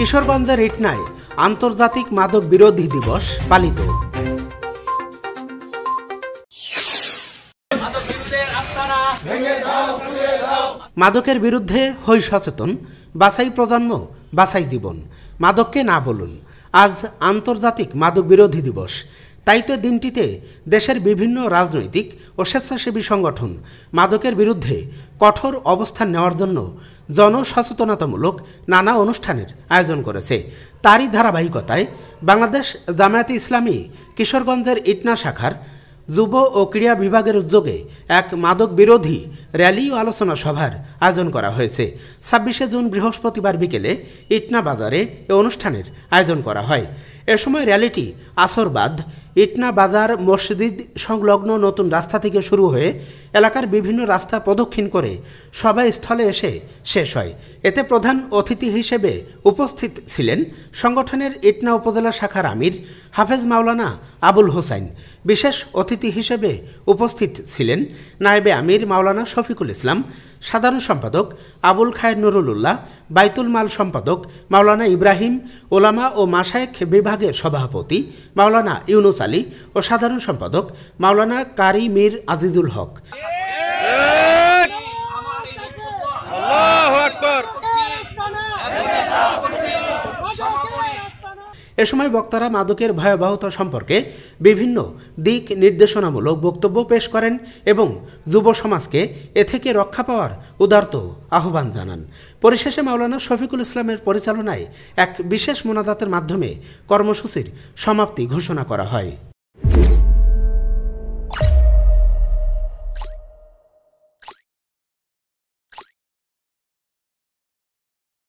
কিশোরগঞ্জের ইটনায় আন্তর্জাতিক মাদক বিরোধী দিবস পালিত। মাদকের বিরুদ্ধে হই সচেতন, বাছাই প্রজন্ম, বাছাই জীবন। মাদককে না বলুন। আজ আন্তর্জাতিক মাদক বিরোধী দিবস। তাই তো দিনটিতে দেশের বিভিন্ন রাজনৈতিক ও স্বেচ্ছাসেবী সংগঠন মাদকের বিরুদ্ধে কঠোর অবস্থান নেওয়ার জন্য জনসচেতনতামূলক নানা অনুষ্ঠানের আয়োজন করেছে। তারই ধারাবাহিকতায় বাংলাদেশ জামায়াতে ইসলামী কিশোরগঞ্জের ইটনা শাখার যুব ও ক্রীড়া বিভাগের উদ্যোগে এক মাদক বিরোধী র্যালি ও আলোচনা সভার আয়োজন করা হয়েছে। ২৬শে জুন বৃহস্পতিবার বিকেলে ইটনা বাজারে এ অনুষ্ঠানের আয়োজন করা হয়। এ সময় র্যালিটি আসরবাদ ইটনা বাজার মসজিদ সংলগ্ন নতুন রাস্তা থেকে শুরু হয়ে এলাকার বিভিন্ন রাস্তা প্রদক্ষিণ করে সভাস্থলে এসে শেষ হয়। এতে প্রধান অতিথি হিসেবে উপস্থিত ছিলেন সংগঠনের ইটনা উপজেলা শাখার আমির হাফেজ মাওলানা আবুল হোসাইন। বিশেষ অতিথি হিসেবে উপস্থিত ছিলেন নায়েবে আমির মাওলানা শফিকুল ইসলাম, সাধারণ সম্পাদক আবুল খায়ের নুরুল উল্লাহ, বাইতুল মাল সম্পাদক মাওলানা ইব্রাহিম, ওলামা ও মাশায়েখ বিভাগের সভাপতি মাওলানা ইউনুস আলী ও সাধারণ সম্পাদক মাওলানা কারি মীর আজিজুল হক। এ সময় বক্তারা মাদকের ভয়াবহতা সম্পর্কে বিভিন্ন দিক নির্দেশনামূলক বক্তব্য পেশ করেন এবং যুব সমাজকে এ থেকে রক্ষা পাওয়ার উদারত আহ্বান জানান। পরিশেষে মাওলানা শফিকুল ইসলামের পরিচালনায় এক বিশেষ মোনাজাতের মাধ্যমে কর্মসূচির সমাপ্তি ঘোষণা করা হয়।